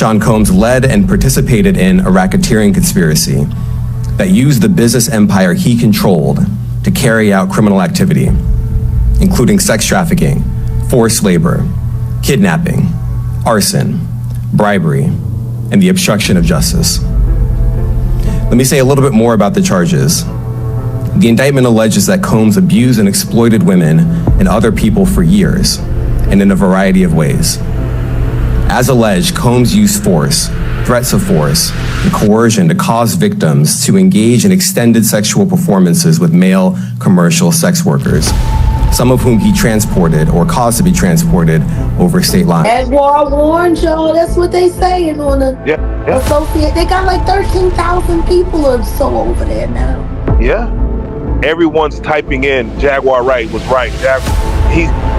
Sean Combs led and participated in a racketeering conspiracy that used the business empire he controlled to carry out criminal activity, including sex trafficking, forced labor, kidnapping, arson, bribery, and the obstruction of justice. Let me say a little bit more about the charges. The indictment alleges that Combs abused and exploited women and other people for years, and in a variety of ways. As alleged, Combs used force, threats of force, and coercion to cause victims to engage in extended sexual performances with male commercial sex workers, some of whom he transported or caused to be transported over state lines. Jaguar warned y'all, that's what they saying on the associate. They got like 13,000 people or so over there now. Yeah. Everyone's typing in Jaguar Wright was right.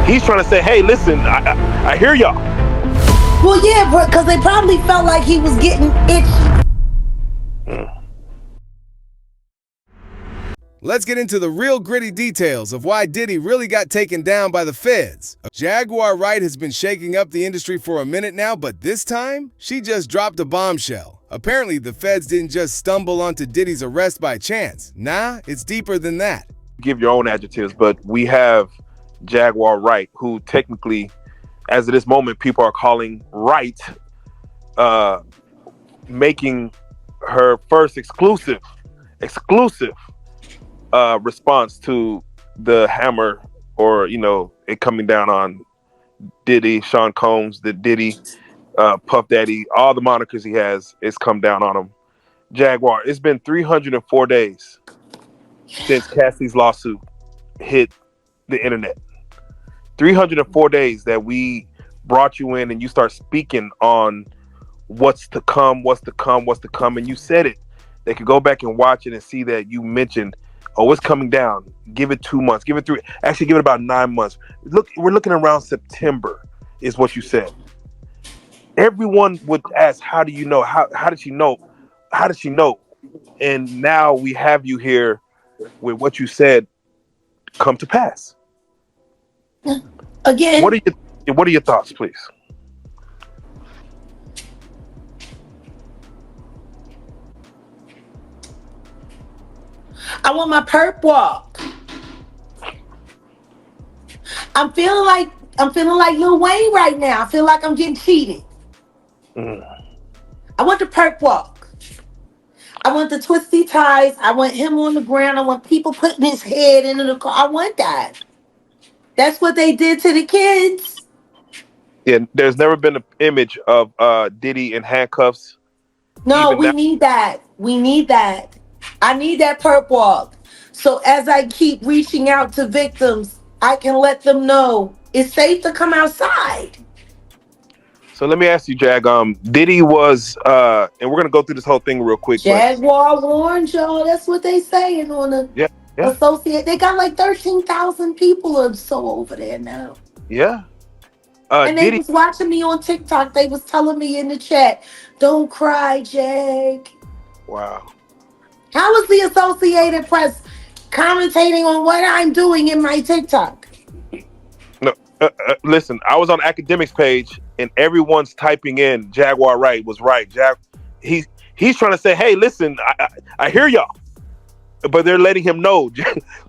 He's trying to say, hey, listen, I hear y'all. Well, yeah, because they probably felt like he was getting itchy. Let's get into the real gritty details of why Diddy really got taken down by the feds. Jaguar Wright has been shaking up the industry for a minute now, but this time, she just dropped a bombshell. Apparently, the feds didn't just stumble onto Diddy's arrest by chance. Nah, it's deeper than that. Give your own adjectives, but we have Jaguar Wright, who technically, as of this moment, people are calling Wright, making her first exclusive response to the hammer, or it coming down on Diddy, Sean Combs, the Diddy, Puff Daddy, all the monikers he has, it's come down on him. Jaguar, it's been 304 days since Cassie's lawsuit hit the internet. 304 days that we brought you in and you start speaking on what's to come, and you said it. They could go back and watch it and see that you mentioned, oh, it's coming down. Give it 2 months. Give it 3. Actually, give it about 9 months. Look, we're looking around September, is what you said. Everyone would ask, how do you know? How did she know? How did she know? And now we have you here with what you said come to pass. Again. What are your thoughts, please? I want my perp walk. I'm feeling like Lil Wayne right now. I feel like I'm getting cheated. I want the perp walk. I want the twisty ties. I want him on the ground. I want people putting his head into the car. I want that. That's what they did to the kids. Yeah, there's never been an image of Diddy in handcuffs. No, we need that. We need that. I need that perp walk. So as I keep reaching out to victims, I can let them know it's safe to come outside. So let me ask you, Jag. Diddy was, and we're gonna go through this whole thing real quick. Jaguar warned y'all. That's what they saying on the associate. They got like 13,000 people or so over there now. Yeah. And they was watching me on TikTok. They was telling me in the chat, "Don't cry, Jag." Wow. How is the Associated Press commentating on what I'm doing in my TikTok? No, listen. I was on Academics page, and everyone's typing in Jaguar Wright was right. He's trying to say, hey, listen, I hear y'all, but they're letting him know.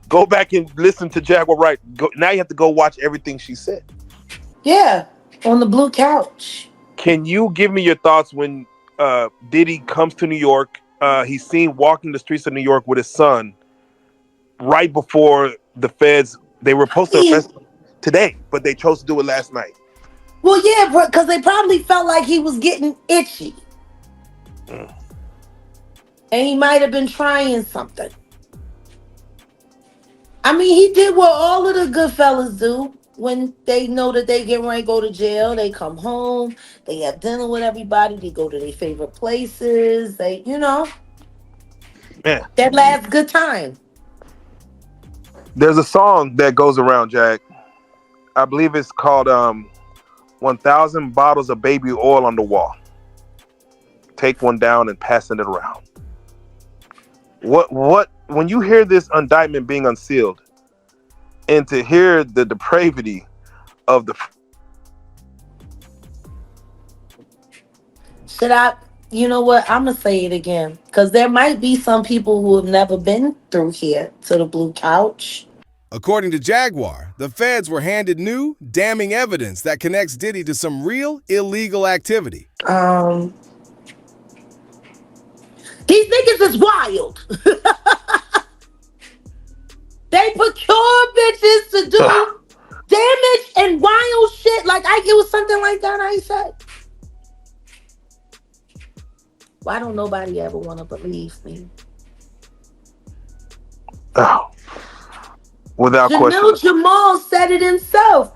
Go back and listen to Jaguar Wright. Now you have to go watch everything she said. Yeah, on the blue couch. Can you give me your thoughts when Diddy comes to New York? He's seen walking the streets of New York with his son right before the feds. They were supposed to arrest him today, but they chose to do it last night. Well, yeah, because they probably felt like he was getting itchy. And he might have been trying something. I mean, he did what all of the good fellas do. When they know that they get ready to go to jail, they come home, they have dinner with everybody, they go to their favorite places, that last good time. There's a song that goes around, Jack. I believe it's called 1,000 Bottles of Baby Oil on the Wall. Take one down and passing it around. What when you hear this indictment being unsealed, and to hear the depravity of Should I? You know what? I'm gonna say it again because there might be some people who have never been through here to the blue couch. According to Jaguar, the feds were handed new, damning evidence that connects Diddy to some real illegal activity. Um, these niggas is wild. They procure bitches to do damage and wild shit. Like it was something like that. I said, why don't nobody ever want to believe me? Oh, without question. Jamil Jamal said it himself.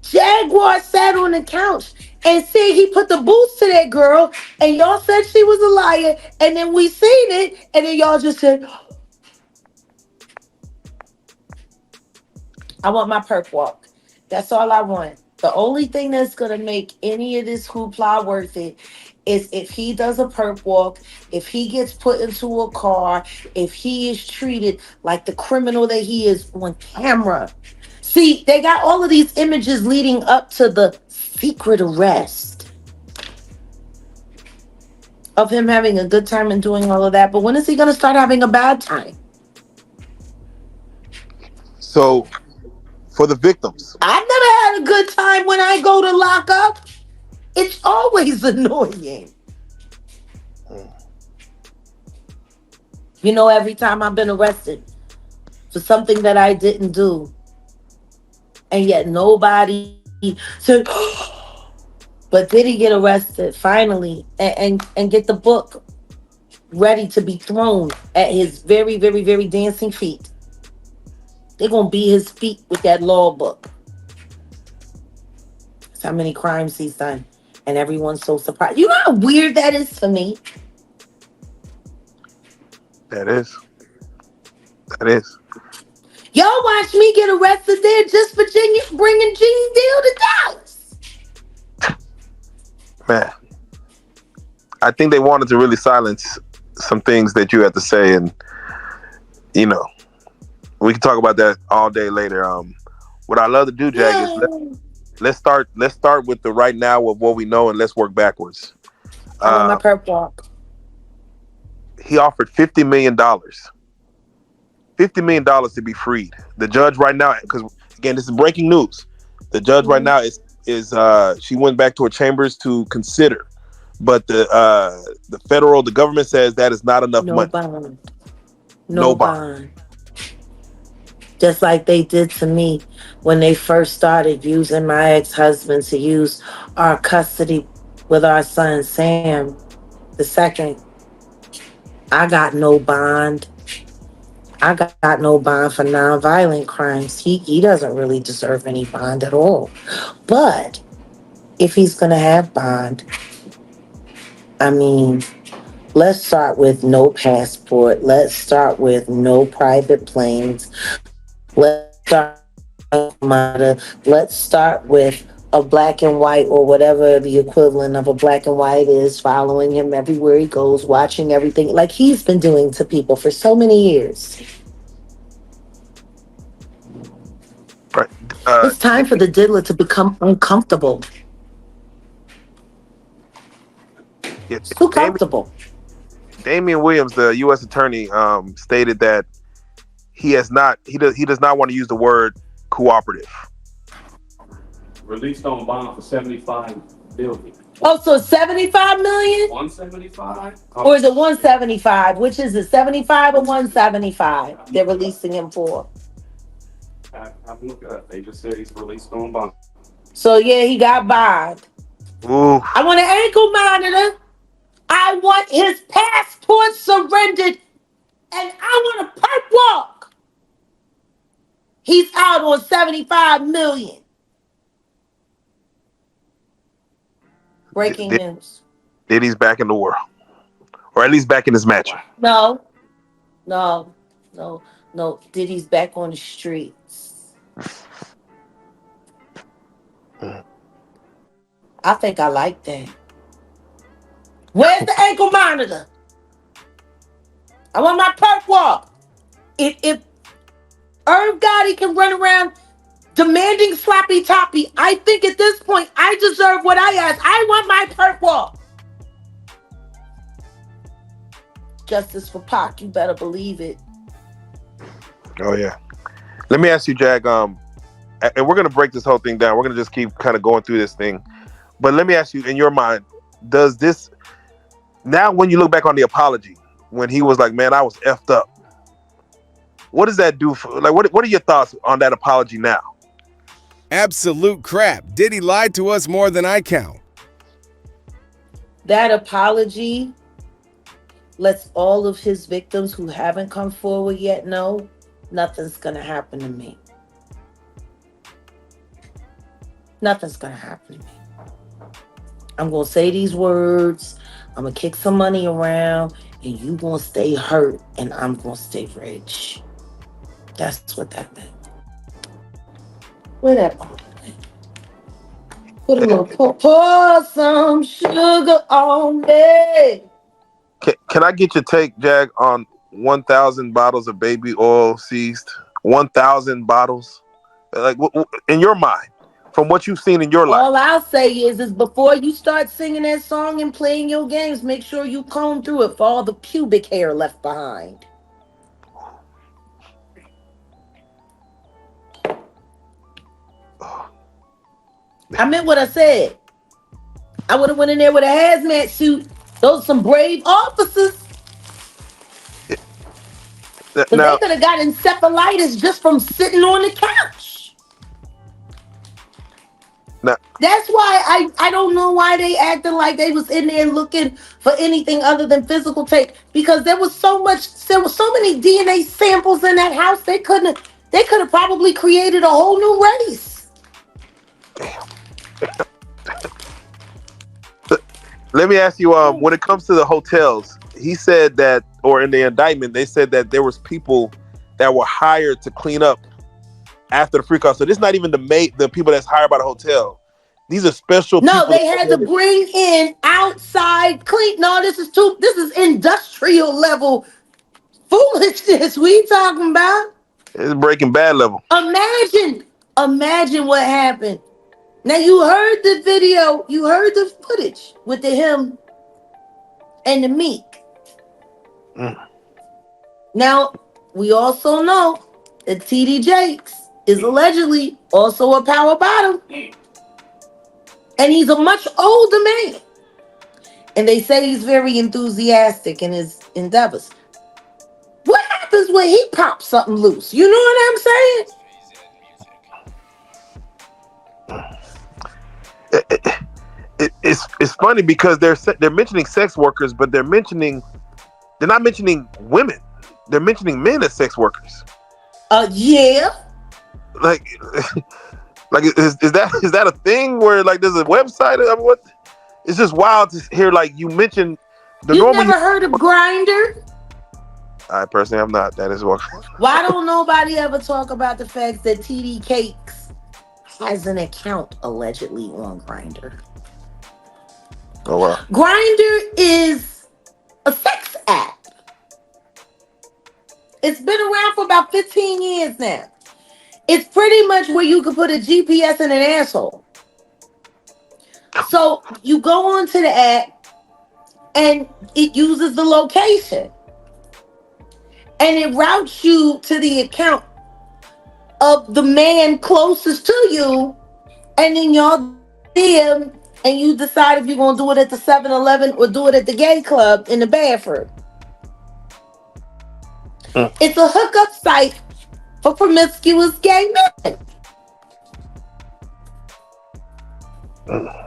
Jaguar sat on the couch and said he put the boots to that girl, and y'all said she was a liar, and then we seen it, and then y'all just said, I want my perp walk. That's all I want. The only thing that's gonna make any of this hoopla worth it is if he does a perp walk, if he gets put into a car, if he is treated like the criminal that he is on camera. See, they got all of these images leading up to the secret arrest of him having a good time and doing all of that. But when is he gonna start having a bad time? So for the victims, I've never had a good time when I go to lock up. It's always annoying. You know, every time I've been arrested for something that I didn't do, and yet nobody said, but did he get arrested finally and get the book ready to be thrown at his very, very, very dancing feet? They're going to beat his feet with that law book. That's how many crimes he's done. And everyone's so surprised. You know how weird that is for me? that is. That is. Y'all watch me get arrested there just for bringing Gene Deal to Dallas. Man, I think they wanted to really silence some things that you had to say, and you know, we can talk about that all day later. What I love to do, Jag, is let's start with the right now of what we know, and let's work backwards. I want my perp walk. He offered $50 million. $50 million to be freed. The judge right now, because again, this is breaking news. The judge right now is she went back to her chambers to consider, but the government says that is not enough money. Bond. No bond. Just like they did to me when they first started using my ex-husband to use our custody with our son Sam the second. I got no bond. I got no bond for nonviolent crimes. He doesn't really deserve any bond at all. But if he's gonna have bond, I mean, let's start with no passport. Let's start with no private planes. Let's start with a black and white, or whatever the equivalent of a black and white is, following him everywhere he goes, watching everything like he's been doing to people for so many years. Right. It's time for the diddler to become uncomfortable. It's too comfortable. Damian Williams, the U.S. attorney, stated that he does not want to use the word cooperative. Released on bond for $75 billion. Oh, so 75 million? 175? Or is it 175? Which is it, 75 or 175 they're releasing him for? I haven't looked it up. They just said he's released on bond. So yeah, he got bond. Ooh. I want an ankle monitor. I want his passport surrendered. And I want a perp walk. He's out on 75 million. Breaking news. Diddy's back in the world. Or at least back in his mansion. No. Diddy's back on the streets. I think I like that. Where's the ankle monitor? I want my perp walk. If Irv Gotti can run around demanding sloppy toppy, I think at this point I deserve what I ask. I want my perp walk. justice for Pac. You better believe it. Oh yeah. Let me ask you, Jag. And we're gonna break this whole thing down. We're gonna just keep kind of going through this thing. But let me ask you, in your mind, does this now, when you look back on the apology, when he was like, "Man, I was effed up," what does that do for? Like, what are your thoughts on that apology now? Absolute crap. Diddy lied to us more than I count. That apology lets all of his victims who haven't come forward yet know nothing's gonna happen to me. Nothing's gonna happen to me. I'm gonna say these words, I'm gonna kick some money around, and you gonna stay hurt, and I'm gonna stay rich. That's what that meant. Where that put a little pour some sugar on me. Can I get your take, Jag, on 1,000 bottles of baby oil seized? 1,000 bottles? Like, in your mind, from what you've seen in your life. All I'll say is before you start singing that song and playing your games, make sure you comb through it for all the pubic hair left behind. I meant what I said. I would have went in there with a hazmat suit. Those are some brave officers. Now, they could have got encephalitis just from sitting on the couch. Now, that's why I don't know why they acting like they was in there looking for anything other than physical tape, because there was so many DNA samples in that house. They could have probably created a whole new race. Let me ask you, when it comes to the hotels, he said that, or in the indictment, they said that there was people that were hired to clean up after the freak off. So this is not even the people that's hired by the hotel. These are special people. No, they had to bring in outside clean. No, this is industrial level foolishness we talking about. It's Breaking Bad level. Imagine what happened. Now you heard the video, you heard the footage with him and the Meek. Now, we also know that TD Jakes is allegedly also a power bottom. And he's a much older man. And they say he's very enthusiastic in his endeavors. What happens when he pops something loose? You know what I'm saying? It's funny because they're mentioning sex workers, but they're not mentioning women. They're mentioning men as sex workers. Yeah. Like is that a thing where like there's a website? I mean, what? It's just wild to hear like you mentioned the you normal. Never heard of Grindr? I personally have not. That is what. Why don't nobody ever talk about the fact that TD Cakes has an account allegedly on Grindr? Oh wow. Grindr is a sex app. It's been around for about 15 years now. It's pretty much where you can put a GPS in an asshole. So you go onto the app and it uses the location. And it routes you to the account of the man closest to you. And then y'all DM and you decide if you're going to do it at the 7-Eleven or do it at the gay club in the bathroom. It's a hookup site for promiscuous gay men.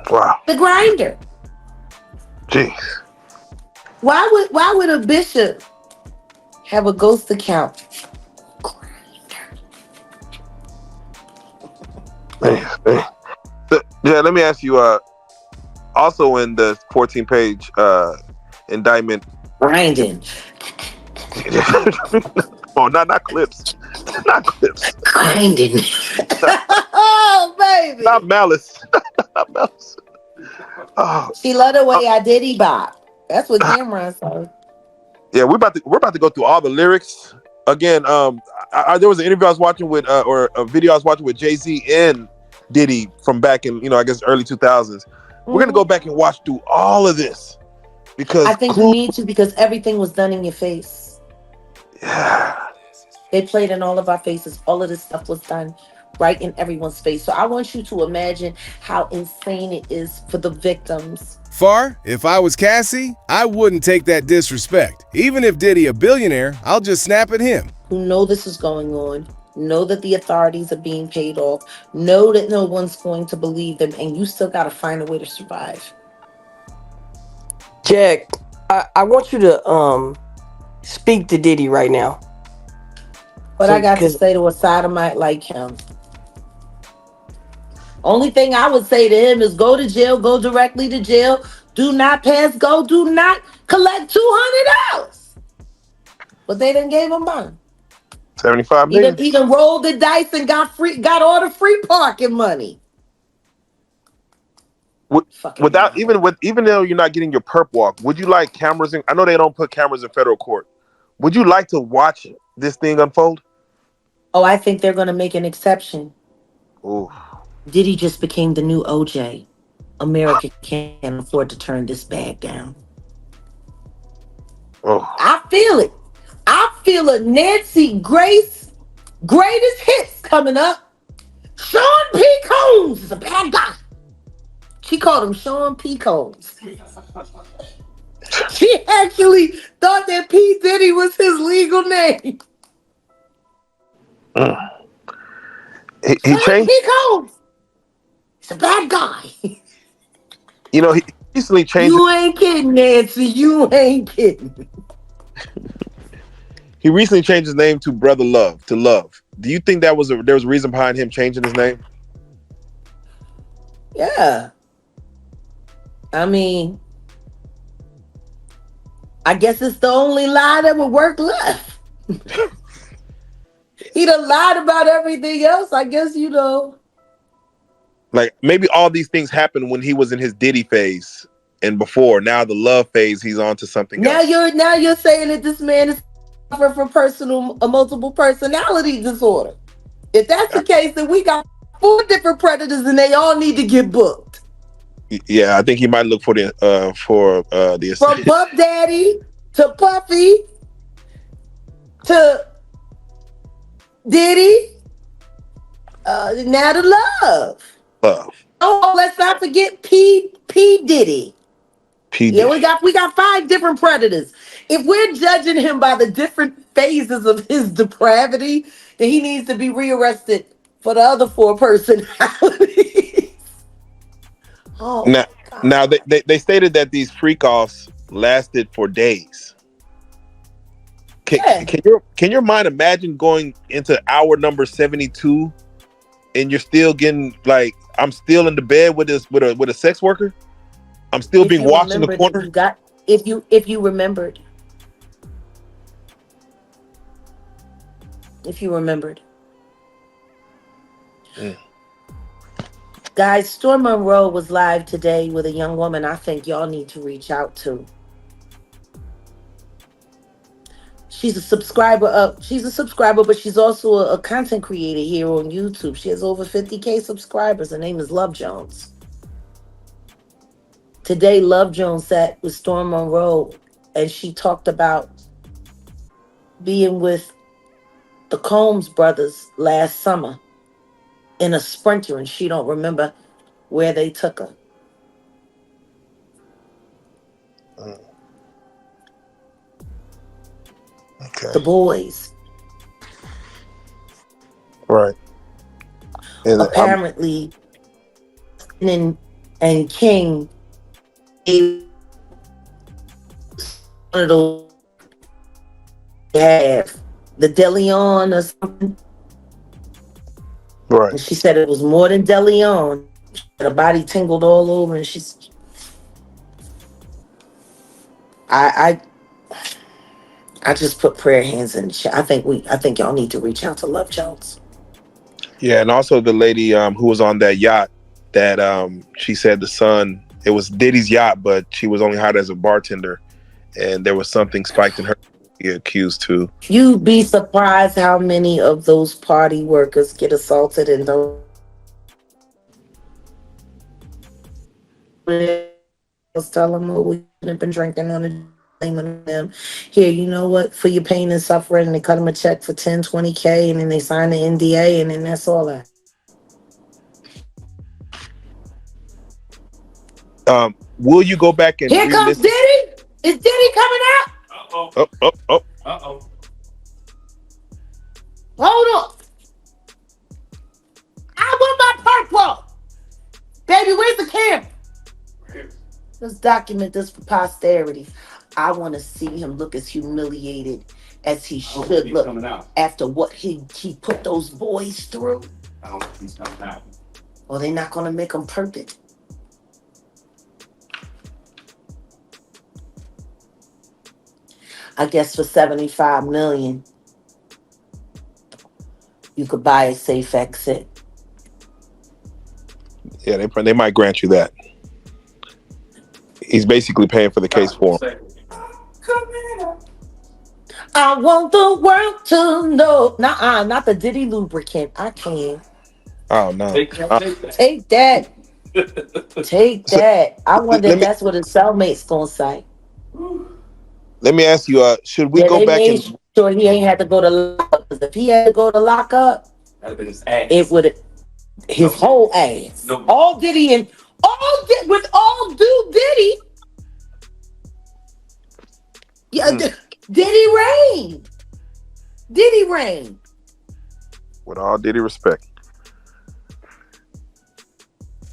Wow. The Grindr. Jeez. Why would a bishop have a ghost account? Man. So, yeah, let me ask you, also in the 14-page indictment. Grinding. Oh, not clips. Not clips. Grinding. Oh, baby. Not malice. Not malice. Oh. She loved the way I diddy bop. That's what Cameron said. Yeah, we're about to go through all the lyrics again. There was an interview I was watching with, or a video I was watching with Jay-Z and Diddy from back in, I guess early 2000s. We're gonna go back and watch through all of this Because I think you cool. need to because everything was done in your face. Yeah. They played in all of our faces. All of this stuff was done right in everyone's face. So I want you to imagine how insane it is for the victims. Far, if I was Cassie, I wouldn't take that disrespect. Even if Diddy a billionaire, I'll just snap at him. Who know this is going on, know that the authorities are being paid off, know that no one's going to believe them, and you still got to find a way to survive. Jack, I want you to speak to Diddy right now. What I So, got to cause say to a sodomite like him. Only thing I would say to him is go to jail, go directly to jail. Do not pass go, do not collect $200. But they done gave him money. 75 He million. done rolled the dice and got all the free parking money. Fucking Without model. even though you're not getting your perp walk, would you like cameras in? I know they don't put cameras in federal court. Would you like to watch this thing unfold? Oh, I think they're gonna make an exception. Ooh. Diddy just became the new OJ. America can't afford to turn this bag down. Oh. I feel it. I feel a Nancy Grace greatest hits coming up. Sean P. Combs is a bad guy. She called him Sean P. Combs. She actually thought that P. Diddy was his legal name. He Sean changed. P. Combs. He's a bad guy. You know, he recently changed. You ain't kidding, Nancy. You ain't kidding. He recently changed his name to Brother Love to Love. Do you think there was a reason behind him changing his name? Yeah. I mean, I guess it's the only lie that would work left. He done lied about everything else. I guess, you know. Like maybe all these things happened when he was in his Diddy phase and before. Now the love phase, he's on to something else. Now you're saying that this man is suffering from multiple personality disorder. If that's the case, then we got 4 different predators and they all need to get booked. Yeah, I think he might look for the From Puff Daddy to Puffy to Diddy, now to Love. Oh, let's not forget P Diddy. Yeah, we got 5 different predators. If we're judging him by the different phases of his depravity, then he needs to be rearrested for the other 4 personalities. Oh, now they stated that these freak offs lasted for days. Can your mind imagine going into hour number 72 and you're still getting like, I'm still in the bed with a sex worker? I'm still being watched in the corner. If you remembered. Guys, Storm Monroe was live today with a young woman I think y'all need to reach out to. She's a subscriber, but she's also a content creator here on YouTube. She has over 50K subscribers. Her name is Love Jones. Today, Love Jones sat with Storm Monroe and she talked about being with the Combs brothers last summer in a Sprinter, and she don't remember where they took her. Okay. The boys. Right. And apparently, and King gave one of those have the DeLeon or something. Right. And she said it was more than DeLeon. Her body tingled all over, and she's. I just put prayer hands in the chat. I think y'all need to reach out to Love Jones. Yeah, and also the lady who was on that yacht that she said the son, it was Diddy's yacht, but she was only hired as a bartender, and there was something spiked in her accused too. You'd be surprised how many of those party workers get assaulted and don't tell them what we been drinking on the blaming them. Here, you know what? For your pain and suffering, and they cut him a check for 10, 20K, and then they sign the NDA, and then that's all that. Will you go back and Here comes re-listen? Diddy. Is Diddy coming out? Oh, oh, oh. Uh-oh. Hold on. I want my purple. Baby, where's the camera? Let's document this for posterity. I want to see him look as humiliated as he should look after what he put those boys through. I don't think he's coming out. Well, they're not going to make him perfect. I guess for $75 million, you could buy a safe exit. Yeah, they might grant you that. He's basically paying for the case for him. I want the world to know. Nuh-uh, not the Diddy lubricant. I can't. Oh no! Take that. Take that. Take that. I wonder if that's what his cellmate's gonna say. Let me ask you. Should we go they back made and? sure he ain't had to go to lockup. 'Cause if he had to go to lockup, That'd have been his ass. it would his whole ass. No. All Diddy and with all due Diddy. Yeah, Diddy reign. Diddy reign. With all Diddy respect,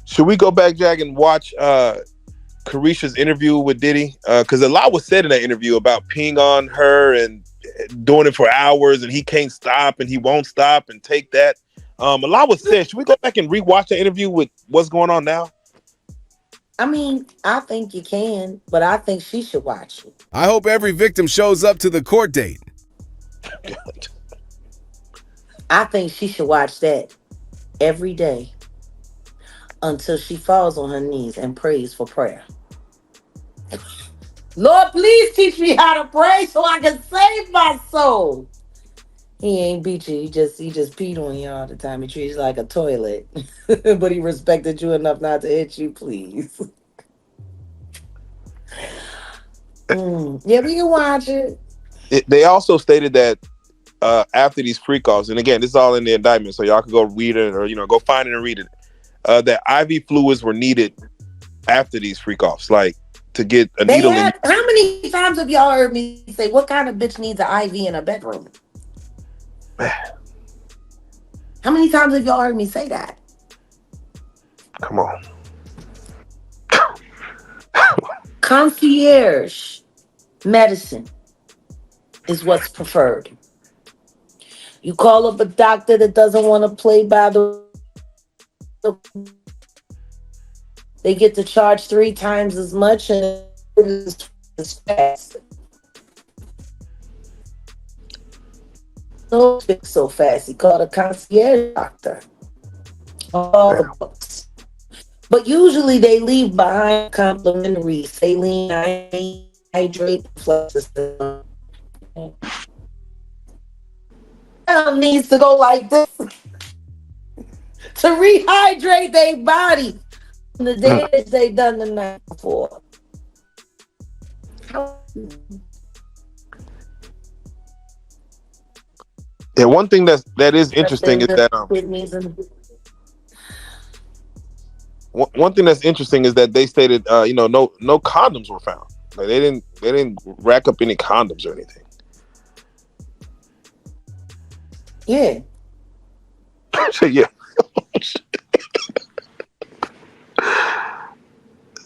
should we go back, Jag, and watch Carisha's interview with Diddy? Because a lot was said in that interview about peeing on her and doing it for hours, and he can't stop and he won't stop and take that. A lot was said. Should we go back and rewatch the interview with what's going on now? I mean, I think you can, but I think she should watch it. I hope every victim shows up to the court date. I think she should watch that every day until she falls on her knees and prays for prayer. Lord, please teach me how to pray so I can save my soul. He ain't beat you. He just peed on you all the time. He treats you like a toilet. But he respected you enough not to hit you, please. Yeah, we can watch it. They also stated that after these freak-offs, and again, this is all in the indictment, so y'all can go read it or go find it and read it. That IV fluids were needed after these freak-offs, like to get a needle in. How many times have y'all heard me say, what kind of bitch needs an IV in a bedroom? How many times have y'all heard me say that? Come on. Concierge medicine is what's preferred. You call up a doctor that doesn't want to play by the... They get to charge 3 times as much and it's fast. Don't fix so fast. He called a concierge doctor. All the books. But usually they leave behind complimentary saline, hydrate, fluxes. Needs to go like this to rehydrate their body from the damage they done the night before. Yeah, one thing that is interesting is that one thing that's interesting is that they stated no condoms were found. Like they didn't rack up any condoms or anything. Yeah. Yeah.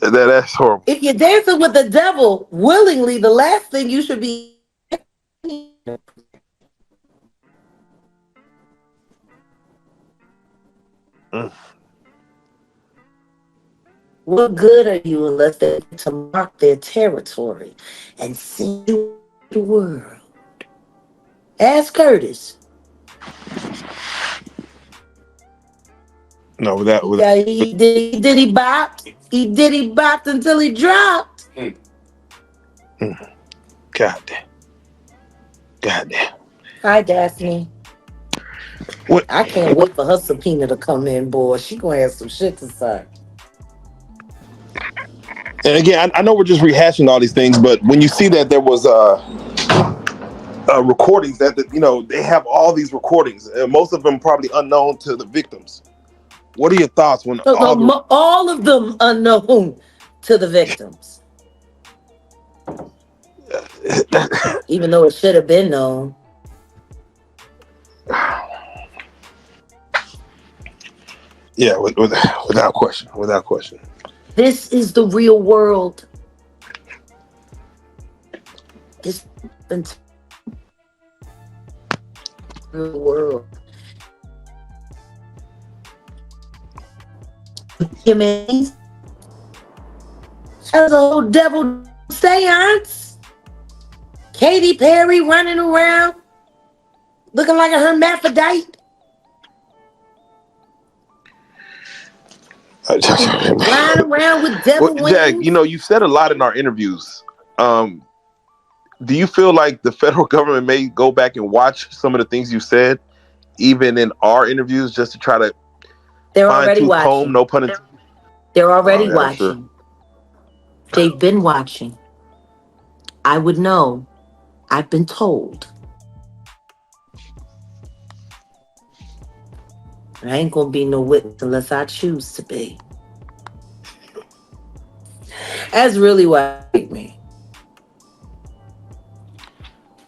That's horrible. If you're dancing with the devil willingly, the last thing you should be. What good are you unless they get to mark their territory and see the world? Ask Curtis. No, he bopped. He bopped until he dropped. God damn. Hi, Daphne. What? I can't wait for her subpoena to come in, boy. She gonna have some shit to say. And again, I know we're just rehashing all these things, but when you see that there was recordings that they have all these recordings, most of them probably unknown to the victims. What are your thoughts when So all of them unknown to the victims, even though it should have been known. Yeah, without question, without question. This is the real world. This is the real world. Humans as a whole devil seance. Katy Perry running around looking like a hermaphrodite. Flying around with devil wings. Jack, you've said a lot in our interviews. Do you feel like the federal government may go back and watch some of the things you said, even in our interviews, just to try to They're already watching. Comb, no pun intended. They're already watching. Sure. They've been watching. I would know. I've been told. I ain't gonna be no witness unless I choose to be. That's really what I me.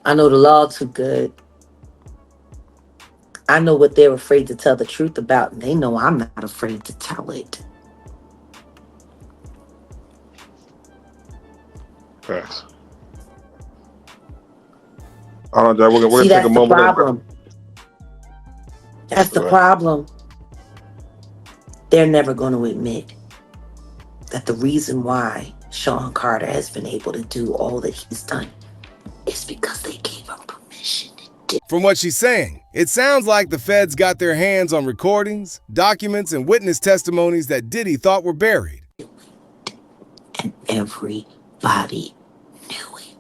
I know the law too good. I know what they're afraid to tell the truth about, and they know I'm not afraid to tell it. Thanks. All right, Jack, we're gonna take a moment. Problem. That's the problem. They're never going to admit that the reason why Sean Carter has been able to do all that he's done is because they gave him permission to do. From what she's saying, it sounds like the feds got their hands on recordings, documents, and witness testimonies that Diddy thought were buried. And everybody knew it.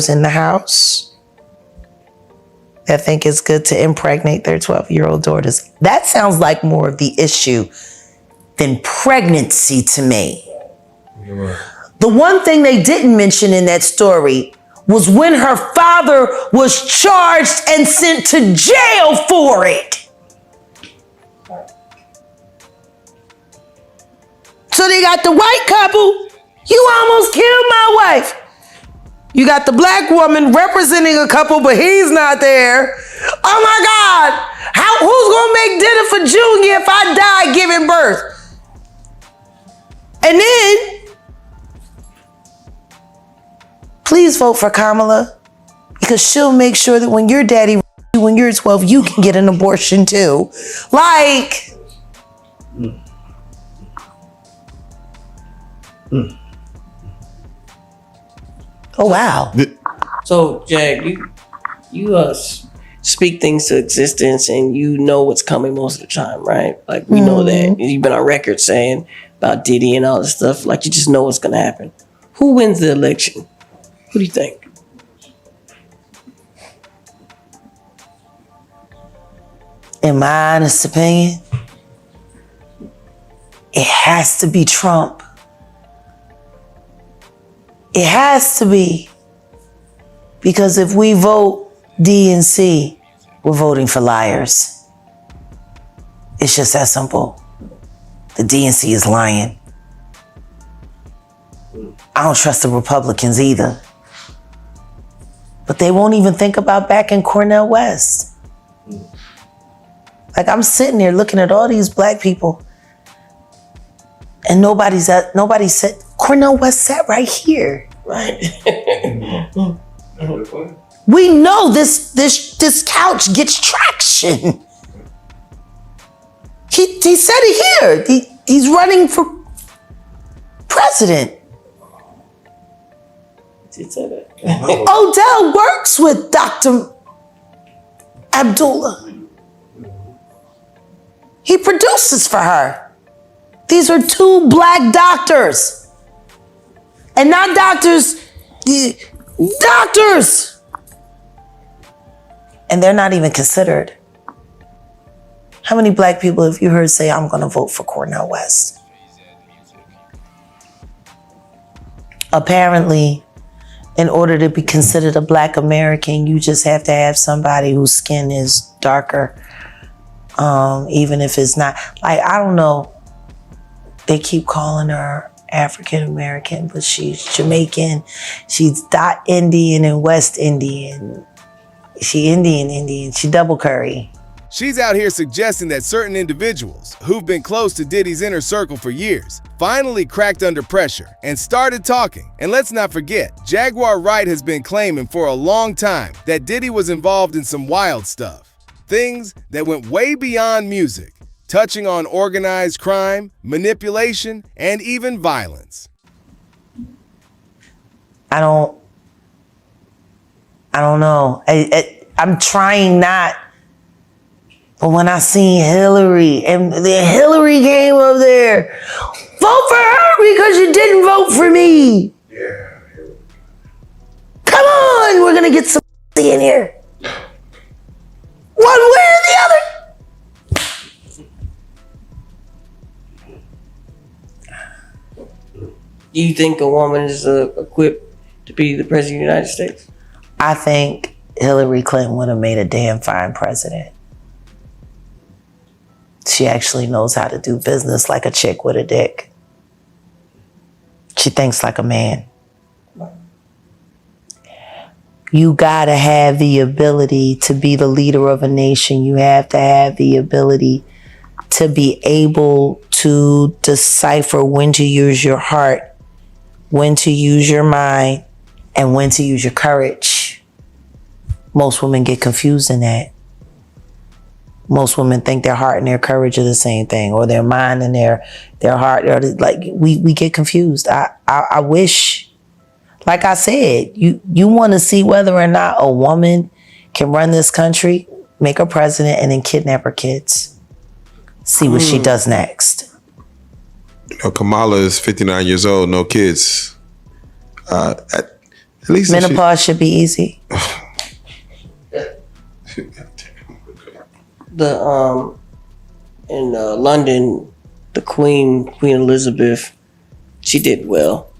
In the house that think it's good to impregnate their 12-year-old daughters. That sounds like more of the issue than pregnancy to me. The one thing they didn't mention in that story was when her father was charged and sent to jail for it. So they got the white couple. You almost killed my wife. You got the black woman representing a couple, but he's not there. Oh my God! Who's gonna make dinner for Junior if I die giving birth? And then, please vote for Kamala, because she'll make sure that when your daddy, when you're 12, you can get an abortion too. Like. Oh wow! So Jack, you speak things to existence, and you know what's coming most of the time, right? Like we know that you've been on record saying about Diddy and all this stuff. Like you just know what's gonna happen. Who wins the election? Who do you think? In my honest opinion, it has to be Trump. It has to be. Because if we vote D and C, we're voting for liars. It's just that simple. The DNC is lying. I don't trust the Republicans either. But they won't even think about backing Cornel West. Like I'm sitting there looking at all these black people and nobody said, Cornel West sat right here. Right. We know this couch gets traction. He said it here. He's running for president. He said it. Odell works with Dr. Abdullah. He produces for her. These are two black doctors. And not doctors, doctors. And they're not even considered. How many black people have you heard say, I'm going to vote for Cornel West? Apparently, in order to be considered a Black American, you just have to have somebody whose skin is darker. Even if it's not, like, I don't know. They keep calling her African American, but she's Jamaican. She's dot Indian and West Indian. She Indian. She double curry. She's out here suggesting that certain individuals who've been close to Diddy's inner circle for years finally cracked under pressure and started talking. And let's not forget, Jaguar Wright has been claiming for a long time that Diddy was involved in some wild stuff. Things that went way beyond music, touching on organized crime, manipulation, and even violence. I don't know. I'm trying not. But when I seen Hillary and the Hillary came up there, vote for her because you didn't vote for me. Yeah. Come on, we're gonna get some in here. One way or the other. Do you think a woman is equipped to be the president of the United States? I think Hillary Clinton would have made a damn fine president. She actually knows how to do business like a chick with a dick. She thinks like a man. You gotta have the ability to be the leader of a nation. You have to have the ability to be able to decipher when to use your heart, when to use your mind, and when to use your courage. Most women get confused in that. Most women think their heart and their courage are the same thing, or their mind and their heart. Like, we get confused. I wish, like I said, you want to see whether or not a woman can run this country, make her president, and then kidnap her kids. See what she does next. Kamala is 59 years old, no kids. At least menopause should be easy. In London, the Queen Elizabeth, she did well.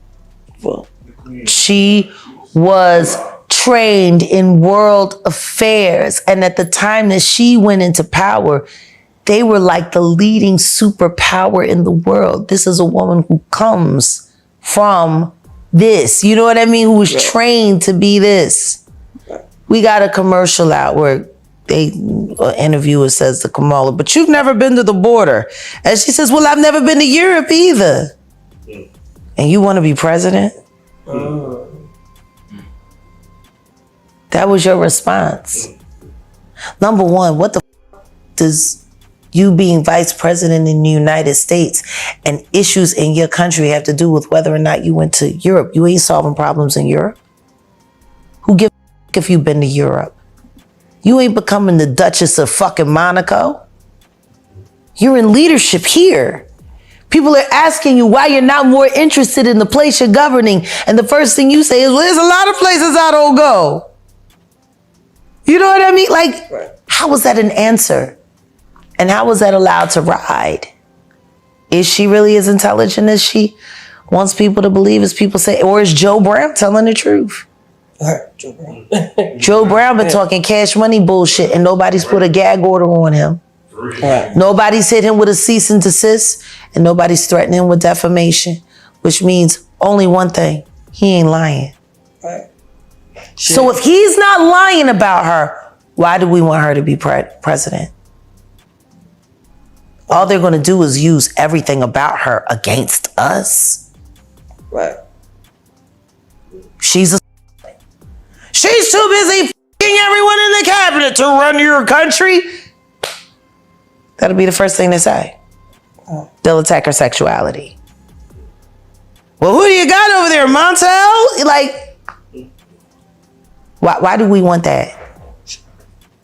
She was trained in world affairs, and at the time that she went into power, they were like the leading superpower in the world. This is a woman who comes from this, you know what I mean? Who was trained to be this. We got a commercial out where interviewer says to Kamala, but you've never been to the border. And she says, well, I've never been to Europe either. And you want to be president? That was your response. Number one, what the does you being vice president in the United States and issues in your country have to do with whether or not you went to Europe? You ain't solving problems in Europe. Who gives a if you've been to Europe? You ain't becoming the Duchess of fucking Monaco. You're in leadership here. People are asking you why you're not more interested in the place you're governing. And the first thing you say is, well, there's a lot of places I don't go. You know what I mean? Like, how was that an answer? And how was that allowed to ride? Is she really as intelligent as she wants people to believe, as people say? Or is Joe Brown telling the truth? Joe Brown. Joe Brown been talking cash money bullshit and nobody's put a gag order on him. Nobody's hit him with a cease and desist, and nobody's threatening him with defamation, which means only one thing: he ain't lying. So if he's not lying about her, why do we want her to be president? All they're going to do is use everything about her against us. Right. She's too busy f***ing everyone in the cabinet to run your country. That'll be the first thing they say. They'll attack her sexuality. Well, who do you got over there, Montel? Like, why do we want that?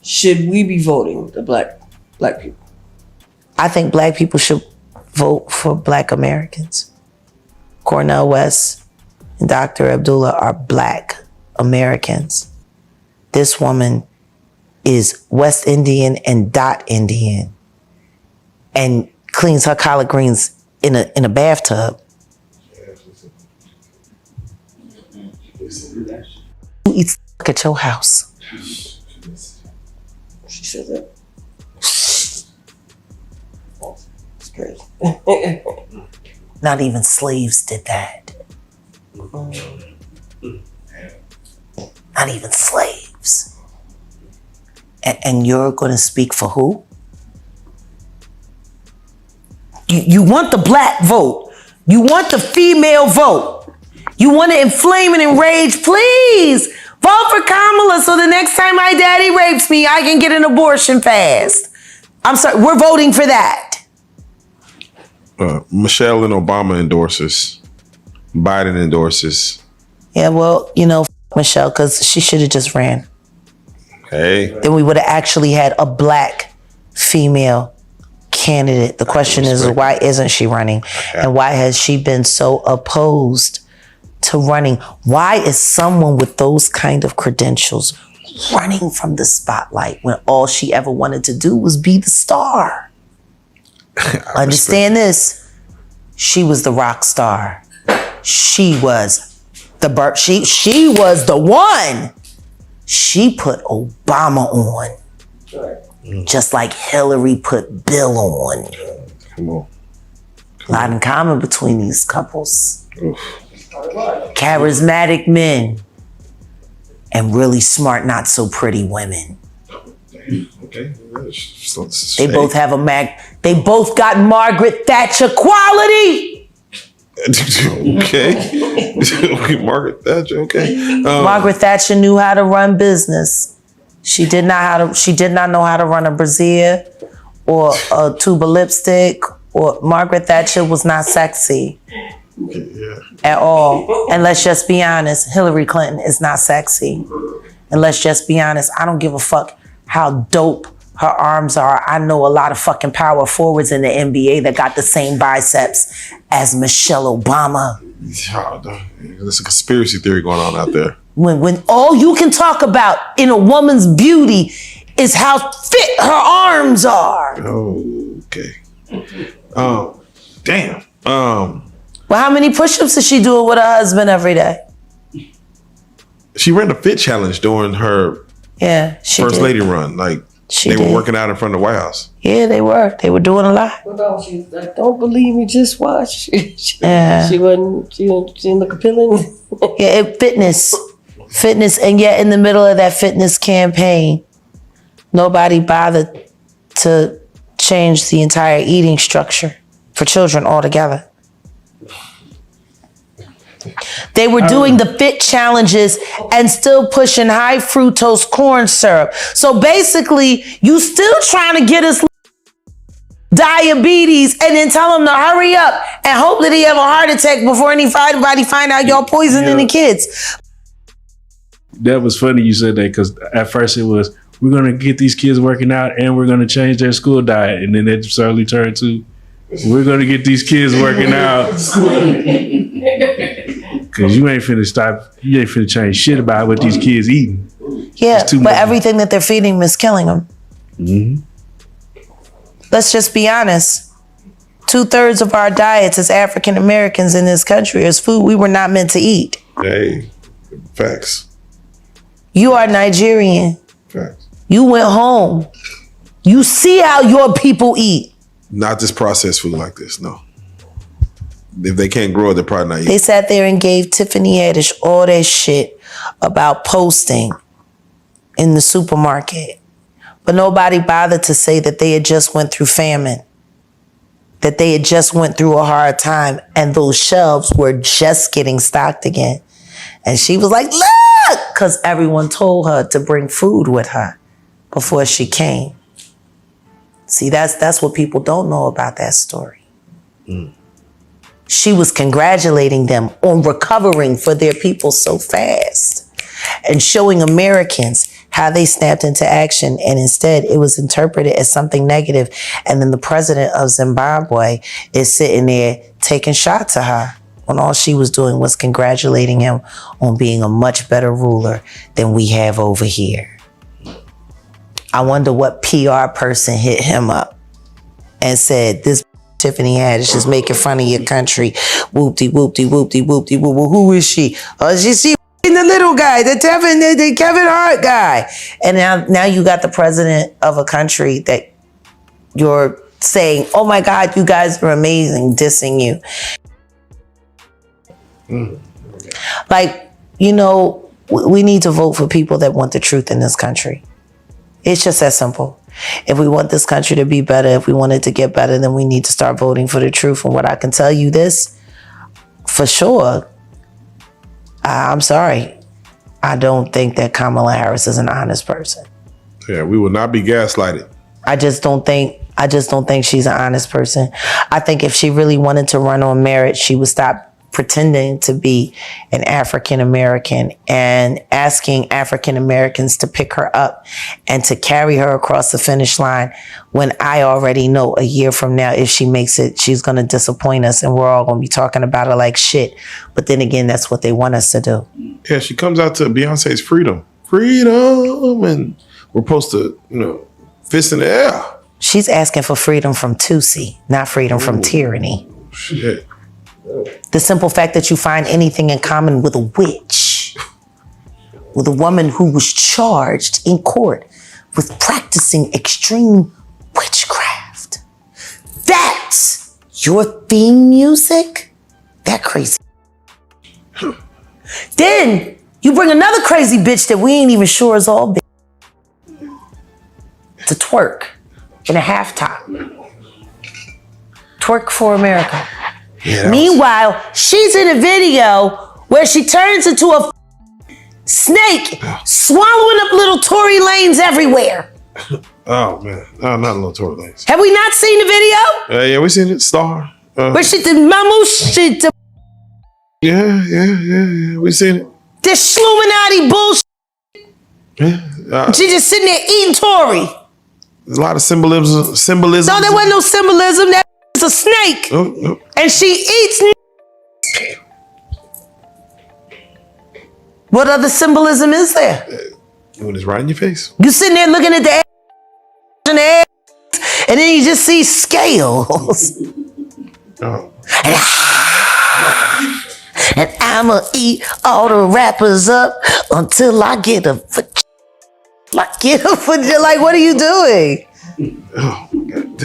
Should we be voting the black people? I think black people should vote for black Americans. Cornel West and Dr. Abdullah are black Americans. This woman is West Indian and dot Indian and cleans her collard greens in a bathtub. Who eats at your house? She said that. It's crazy. Not even slaves did that. Not even slaves. And you're going to speak for who? You want the black vote. You want the female vote. You want to inflame and enrage. Please vote for Kamala so the next time my daddy rapes me, I can get an abortion fast. I'm sorry, we're voting for that. Michelle and Obama endorses. Biden endorses. Yeah, well, Michelle, because she should have just ran. Hey. Then we would have actually had a black female candidate. The question is, why isn't she running? And why has she been so opposed to running? Why is someone with those kind of credentials running from the spotlight when all she ever wanted to do was be the star? Understand this. She was the rock star. She was she was the one. She put Obama on. Just like Hillary put Bill on. Come on. A lot in common between these couples. Charismatic men and really smart, not so pretty women. Okay. They both have they both got Margaret Thatcher quality. Okay. Margaret Thatcher, okay. Margaret Thatcher knew how to run business. She did not know how to run a brassiere or a tube of lipstick. Or Margaret Thatcher was not sexy at all. And let's just be honest, Hillary Clinton is not sexy. And let's just be honest, I don't give a fuck how dope her arms are. I know a lot of fucking power forwards in the NBA that got the same biceps as Michelle Obama. There's a conspiracy theory going on out there. When all you can talk about in a woman's beauty is how fit her arms are. Oh, okay. Damn. Well, how many push-ups is she doing with her husband every day? She ran the fit challenge during her first lady run. Like they were working out in front of the White House. Yeah, they were. They were doing a lot. She was like, don't believe me, just watch. She didn't look appealing. Yeah, fitness, and yet in the middle of that fitness campaign, nobody bothered to change the entire eating structure for children altogether. They were doing the fit challenges and still pushing high fructose corn syrup. So basically, you still trying to get us diabetes and then tell them to hurry up and hope that he have a heart attack before anybody find out y'all poisoning the kids. That was funny you said that, because at first it was, we're going to get these kids working out and we're going to change their school diet. And then it slowly turned to, we're going to get these kids working out. Because you ain't finna change shit about what these kids eating. Yeah, but everything that they're feeding them is killing them. Mm-hmm. Let's just be honest. 2/3 of our diets as African Americans in this country is food we were not meant to eat. Hey, facts. You are Nigerian. Facts. You went home. You see how your people eat. Not this processed food like this, no. If they can't grow it, they're probably not eating. They sat there and gave Tiffany Haddish all that shit about posting in the supermarket. But nobody bothered to say that they had just went through famine, that they had just went through a hard time, and those shelves were just getting stocked again. And she was like, look, because everyone told her to bring food with her before she came. See, that's what people don't know about that story. She was congratulating them on recovering for their people so fast and showing Americans how they snapped into action. And instead, it was interpreted as something negative. And then the president of Zimbabwe is sitting there taking shots at her when all she was doing was congratulating him on being a much better ruler than we have over here. I wonder what PR person hit him up and said, this Tiffany Haddish is making fun of your country. Whoopty, whoopty, whoopty, whoopty, whoop. Who is she? Oh, she in the Little guy, the Kevin Hart guy. And now you got the president of a country that you're saying, oh my God, you guys are amazing, dissing you. Like, you know, we need to vote for people that want the truth in this country. It's just that simple. If we want this country to be better, if we want it to get better, then we need to start voting for the truth. And what I can tell you this, for sure, I'm sorry, I don't think that Kamala Harris is an honest person. Yeah, we will not be gaslighted. I just don't think she's an honest person. I think if she really wanted to run on merit, she would stop pretending to be an African American and asking African Americans to pick her up and to carry her across the finish line, when I already know a year from now, if she makes it, she's going to disappoint us and we're all going to be talking about her like shit. But then again, that's what they want us to do. Yeah, she comes out to Beyonce's Freedom. Freedom. And we're supposed to, fist in the air. She's asking for freedom from Tutsi, not freedom from tyranny. Shit. The simple fact that you find anything in common with a witch, with a woman who was charged in court with practicing extreme witchcraft. That's your theme music? That crazy. Then you bring another crazy bitch that we ain't even sure is all bitch to twerk in a half top. Twerk for America. Yeah, Meanwhile, she's in a video where she turns into a snake, swallowing up little Tory Lanes everywhere. Oh, man. No, not little Tory Lanes. Have we not seen the video? Yeah, we seen it. Star. Where she did mamoosh shit. Yeah. We seen it. This Sluminati bullshit. Yeah. She just sitting there eating Tory. There's a lot of symbolism. No, there wasn't no symbolism. That is a snake. Oh. And she eats. What other symbolism is there? When it's right in your face. You sitting there looking at the ass and then you just see scales. Oh. And I'ma eat all the rappers up until I get a like, what are you doing? Oh, God.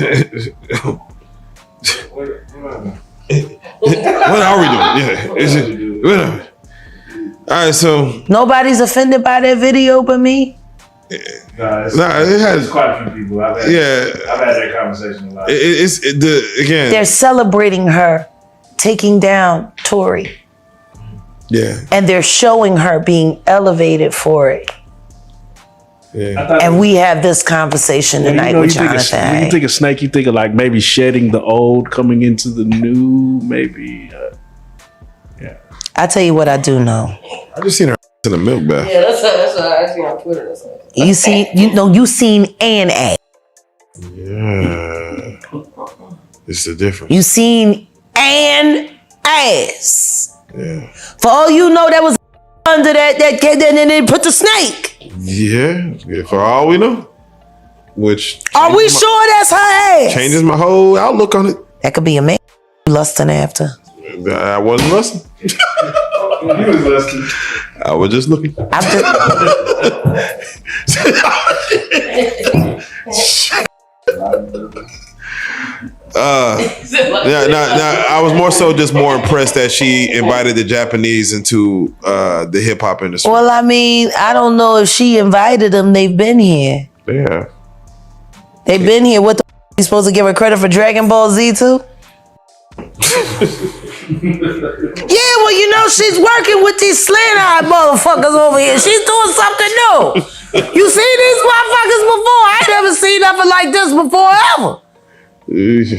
What are we doing? Yeah. Whatever. All right, so nobody's offended by that video but me. It has quite a few people. I've had that conversation a lot. They're celebrating her taking down Tory. Yeah. And they're showing her being elevated for it. Yeah. And we have this conversation tonight with Jonathan. When you think of snake, you think of like maybe shedding the old, coming into the new, maybe. Yeah. I tell you what I do know. I just seen her in the milk bath. Yeah, that's what I seen on Twitter. You seen an ass. Yeah. It's the difference. You seen an ass. Yeah. For all you know, that was under that and then they put the snake. Yeah, for all we know. Which are we sure that's her ass? Changes my whole outlook on it. That could be a man lusting after. I wasn't lusting. You was lusting. I was just looking. I was more so just more impressed that she invited the Japanese into the hip hop industry. Well, I mean, I don't know if she invited them. They've been here. Yeah. They've been here. What the you supposed to give her credit for Dragon Ball Z too? Yeah, well, you know, she's working with these slant-eyed motherfuckers over here. She's doing something new. You seen these motherfuckers before? I ain't never seen nothing like this before ever. These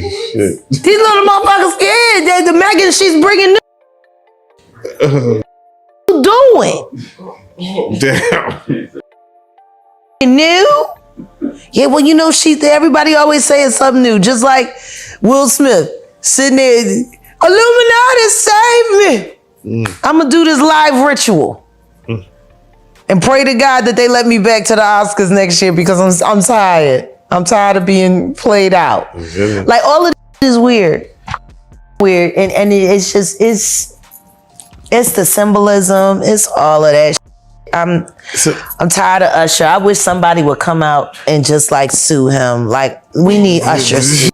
little motherfuckers scared. The Megan she's bringing new. What you doing? Damn. New? Yeah, well, you know, everybody always saying something new. Just like Will Smith sitting there, Illuminati save me. I'm gonna do this live ritual and pray to God that they let me back to the Oscars next year because I'm tired. I'm tired of being played out. Like all of this is weird, and it's just It's the symbolism. It's all of that. I'm tired of Usher. I wish somebody would come out and just like sue him. Like, we need Usher.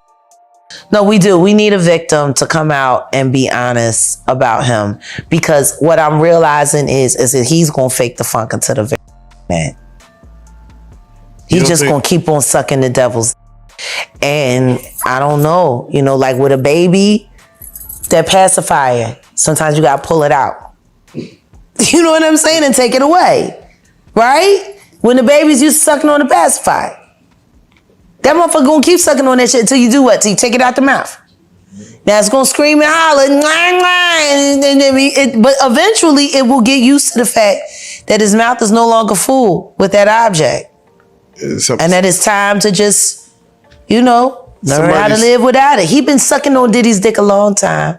No, we do. We need a victim to come out and be honest about him, because what I'm realizing is that he's gonna fake the funk until the victim, man. He's just gonna keep on sucking the devil's. And I don't know, like with a baby, that pacifier, sometimes you gotta pull it out. You know what I'm saying? And take it away, right? When the baby's used to sucking on the pacifier, that motherfucker gonna keep sucking on that shit until you do what? Till you take it out the mouth. Now it's gonna scream and holler, but eventually it will get used to the fact that his mouth is no longer full with that object. And that it's time to just, learn how to live without it. He been sucking on Diddy's dick a long time.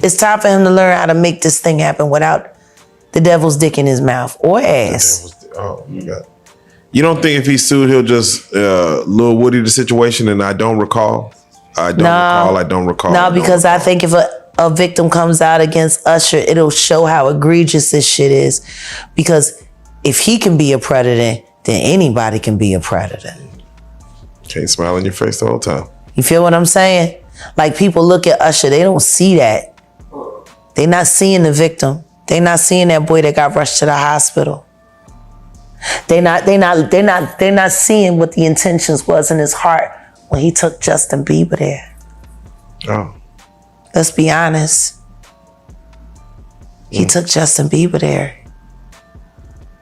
It's time for him to learn how to make this thing happen without the devil's dick in his mouth or ass. Oh, my God. You don't think if he sued, he'll just Lil Woody the situation and I don't recall? I don't recall. No, because I think if a victim comes out against Usher, it'll show how egregious this shit is. Because if he can be a predator, then anybody can be a predator. Can't smile in your face the whole time. You feel what I'm saying? Like, people look at Usher, they don't see that. They not seeing the victim. They not seeing that boy that got rushed to the hospital. They're not seeing what the intentions was in his heart when he took Justin Bieber there. Oh. Let's be honest. He took Justin Bieber there.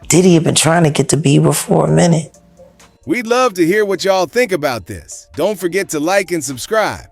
Diddy had been trying to get to Bieber for a minute. We'd love to hear what y'all think about this. Don't forget to like and subscribe.